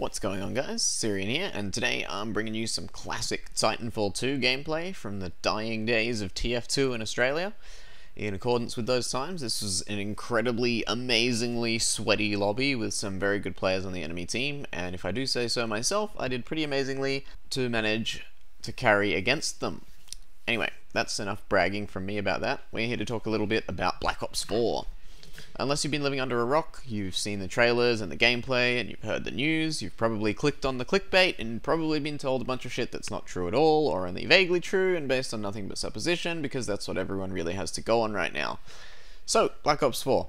What's going on, guys? Syrian here, and today I'm bringing you some classic Titanfall 2 gameplay from the dying days of TF2 in Australia. In accordance with those times, this was an incredibly, amazingly sweaty lobby with some very good players on the enemy team, and if I do say so myself, I did pretty amazingly to manage to carry against them. Anyway, that's enough bragging from me about that. We're here to talk a little bit about Black Ops 4. Unless you've been living under a rock, you've seen the trailers and the gameplay, and you've heard the news, you've probably clicked on the clickbait, and probably been told a bunch of shit that's not true at all, or only vaguely true, and based on nothing but supposition, because that's what everyone really has to go on right now. So, Black Ops 4.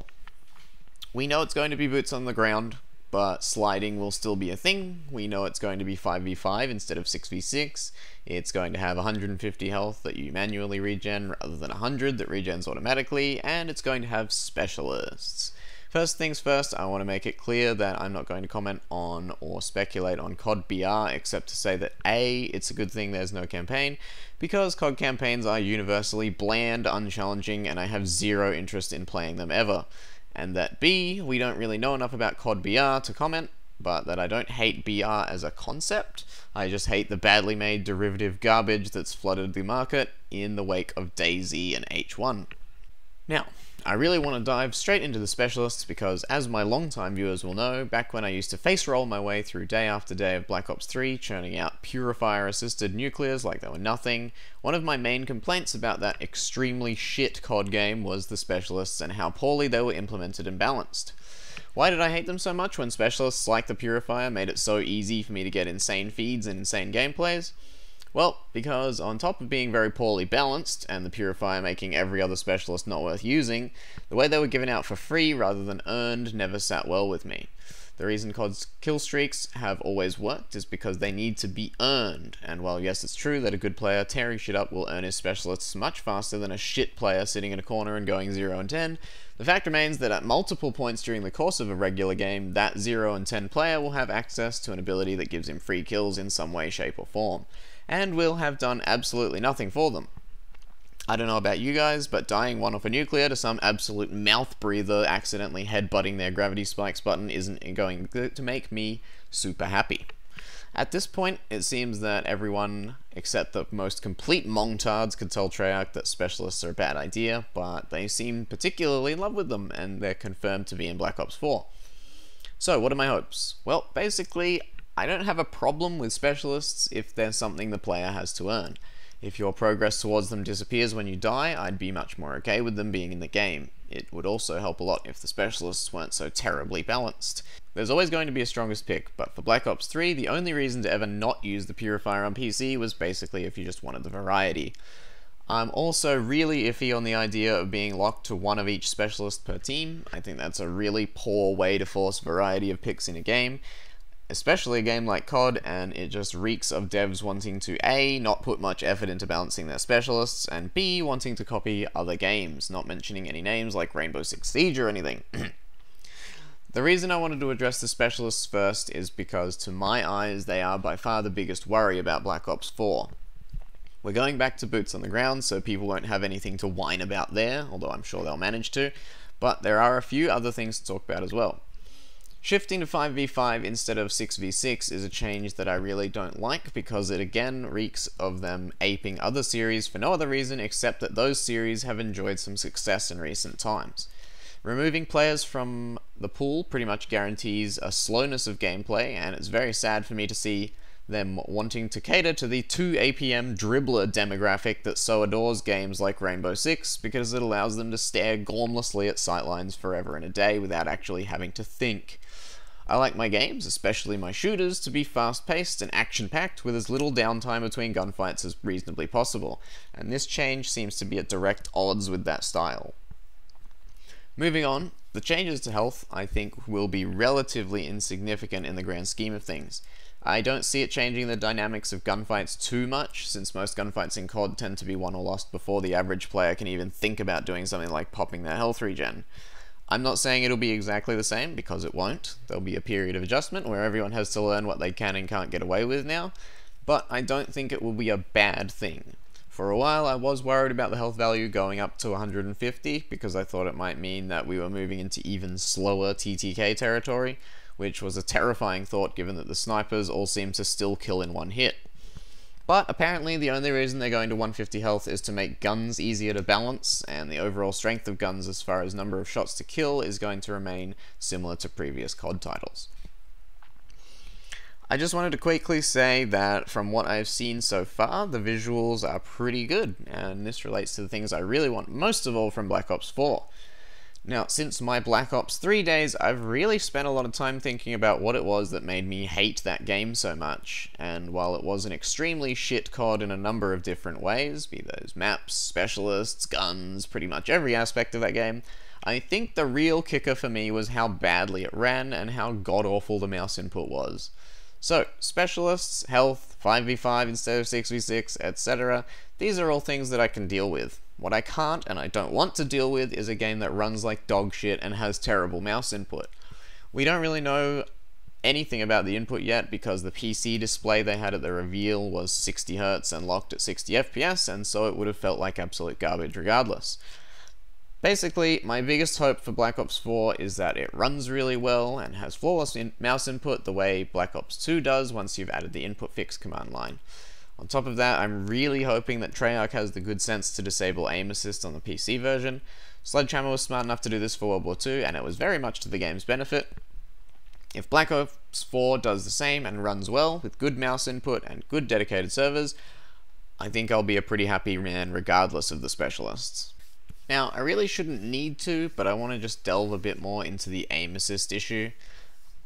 We know it's going to be boots on the ground, but sliding will still be a thing. We know it's going to be 5v5 instead of 6v6. It's going to have 150 health that you manually regen rather than 100 that regens automatically, and it's going to have specialists. First things first, I want to make it clear that I'm not going to comment on or speculate on COD BR, except to say that A, it's a good thing there's no campaign, because COD campaigns are universally bland, unchallenging, and I have zero interest in playing them ever. And that B, we don't really know enough about COD BR to comment, but that I don't hate BR as a concept, I just hate the badly made derivative garbage that's flooded the market in the wake of DayZ and H1. Now, I really want to dive straight into the specialists because, as my long-time viewers will know, back when I used to face roll my way through day after day of Black Ops 3, churning out Purifier-assisted nuclears like they were nothing, one of my main complaints about that extremely shit COD game was the specialists and how poorly they were implemented and balanced. Why did I hate them so much when specialists like the Purifier made it so easy for me to get insane feeds and insane gameplays? Well, because on top of being very poorly balanced, and the Purifier making every other specialist not worth using, the way they were given out for free rather than earned never sat well with me. The reason COD's kill streaks have always worked is because they need to be earned, and while yes it's true that a good player tearing shit up will earn his specialists much faster than a shit player sitting in a corner and going 0 and 10, the fact remains that at multiple points during the course of a regular game, that 0 and 10 player will have access to an ability that gives him free kills in some way, shape or form, and will have done absolutely nothing for them. I don't know about you guys, but dying one off a nuclear to some absolute mouth breather accidentally headbutting their gravity spikes button isn't going to make me super happy. At this point, it seems that everyone except the most complete mongtards could tell Treyarch that specialists are a bad idea, but they seem particularly in love with them, and they're confirmed to be in Black Ops 4. So, what are my hopes? Well, basically, I don't have a problem with specialists if there's something the player has to earn. If your progress towards them disappears when you die, I'd be much more okay with them being in the game. It would also help a lot if the specialists weren't so terribly balanced. There's always going to be a strongest pick, but for Black Ops 3, the only reason to ever not use the Purifier on PC was basically if you just wanted the variety. I'm also really iffy on the idea of being locked to one of each specialist per team. I think that's a really poor way to force variety of picks in a game, especially a game like COD, and it just reeks of devs wanting to A, not put much effort into balancing their specialists, and B, wanting to copy other games, not mentioning any names like Rainbow Six Siege or anything. The reason I wanted to address the specialists first is because, to my eyes, they are by far the biggest worry about Black Ops 4. We're going back to boots on the ground, so people won't have anything to whine about there, although I'm sure they'll manage to, but there are a few other things to talk about as well. Shifting to 5v5 instead of 6v6 is a change that I really don't like because it again reeks of them aping other series for no other reason except that those series have enjoyed some success in recent times. Removing players from the pool pretty much guarantees a slowness of gameplay, and it's very sad for me to see them wanting to cater to the 2 APM dribbler demographic that so adores games like Rainbow Six because it allows them to stare gormlessly at sightlines forever and a day without actually having to think. I like my games, especially my shooters, to be fast-paced and action-packed with as little downtime between gunfights as reasonably possible, and this change seems to be at direct odds with that style. Moving on, the changes to health, I think, will be relatively insignificant in the grand scheme of things. I don't see it changing the dynamics of gunfights too much, since most gunfights in COD tend to be won or lost before the average player can even think about doing something like popping their health regen. I'm not saying it'll be exactly the same, because it won't. There'll be a period of adjustment where everyone has to learn what they can and can't get away with now, but I don't think it will be a bad thing. For a while I was worried about the health value going up to 150, because I thought it might mean that we were moving into even slower TTK territory, which was a terrifying thought given that the snipers all seem to still kill in one hit. But apparently the only reason they're going to 150 health is to make guns easier to balance, and the overall strength of guns as far as number of shots to kill is going to remain similar to previous COD titles. I just wanted to quickly say that from what I've seen so far, the visuals are pretty good, and this relates to the things I really want most of all from Black Ops 4. Now, since my Black Ops 3 days, I've really spent a lot of time thinking about what it was that made me hate that game so much, and while it was an extremely shit COD in a number of different ways, be those maps, specialists, guns, pretty much every aspect of that game, I think the real kicker for me was how badly it ran and how god-awful the mouse input was. So, specialists, health, 5v5 instead of 6v6, etc., these are all things that I can deal with. What I can't and I don't want to deal with is a game that runs like dog shit and has terrible mouse input. We don't really know anything about the input yet because the PC display they had at the reveal was 60Hz and locked at 60 FPS, and so it would have felt like absolute garbage regardless. Basically, my biggest hope for Black Ops 4 is that it runs really well and has flawless mouse input the way Black Ops 2 does once you've added the input fix command line. On top of that, I'm really hoping that Treyarch has the good sense to disable aim assist on the PC version. Sledgehammer was smart enough to do this for World War II, and it was very much to the game's benefit. If Black Ops 4 does the same and runs well, with good mouse input and good dedicated servers, I think I'll be a pretty happy man regardless of the specialists. Now, I really shouldn't need to, but I want to just delve a bit more into the aim assist issue.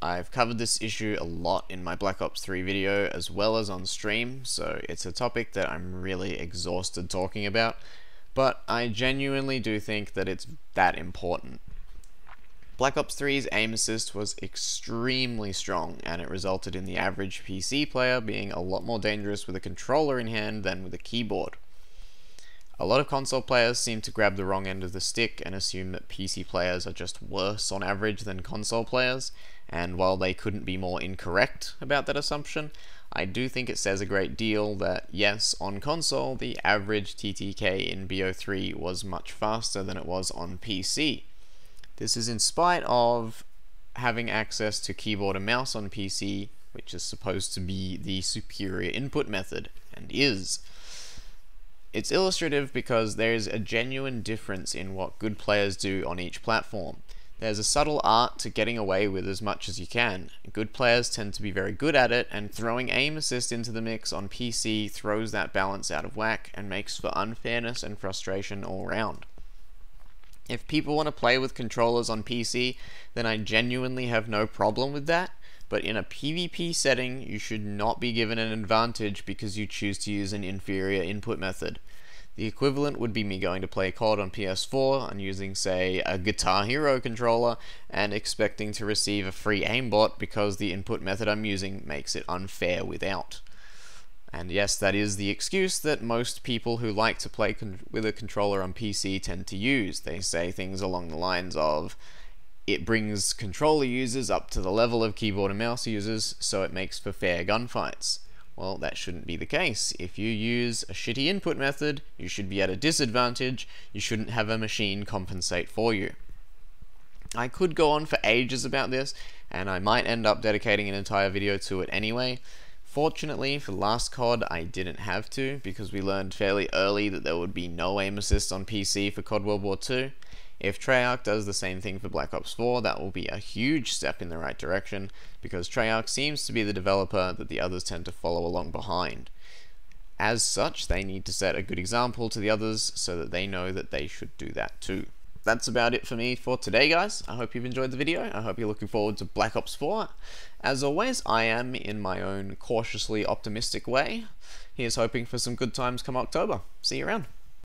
I've covered this issue a lot in my Black Ops 3 video as well as on stream, so it's a topic that I'm really exhausted talking about, but I genuinely do think that it's that important. Black Ops 3's aim assist was extremely strong, and it resulted in the average PC player being a lot more dangerous with a controller in hand than with a keyboard. A lot of console players seem to grab the wrong end of the stick and assume that PC players are just worse on average than console players, and while they couldn't be more incorrect about that assumption, I do think it says a great deal that, yes, on console, the average TTK in BO3 was much faster than it was on PC. This is in spite of having access to keyboard and mouse on PC, which is supposed to be the superior input method, and is. It's illustrative because there's a genuine difference in what good players do on each platform. There's a subtle art to getting away with as much as you can. Good players tend to be very good at it, and throwing aim assist into the mix on PC throws that balance out of whack and makes for unfairness and frustration all round. If people want to play with controllers on PC, then I genuinely have no problem with that, but in a PvP setting, you should not be given an advantage because you choose to use an inferior input method. The equivalent would be me going to play COD on PS4 and using, say, a Guitar Hero controller and expecting to receive a free aimbot because the input method I'm using makes it unfair without. And yes, that is the excuse that most people who like to play with a controller on PC tend to use. They say things along the lines of, it brings controller users up to the level of keyboard and mouse users, so it makes for fair gunfights. Well, that shouldn't be the case. If you use a shitty input method, you should be at a disadvantage. You shouldn't have a machine compensate for you. I could go on for ages about this, and I might end up dedicating an entire video to it anyway. Fortunately, for last COD, I didn't have to, because we learned fairly early that there would be no aim assist on PC for COD World War II. If Treyarch does the same thing for Black Ops 4, that will be a huge step in the right direction, because Treyarch seems to be the developer that the others tend to follow along behind. As such, they need to set a good example to the others so that they know that they should do that too. That's about it for me for today, guys. I hope you've enjoyed the video. I hope you're looking forward to Black Ops 4. As always, I am, in my own cautiously optimistic way, here's hoping for some good times come October. See you around.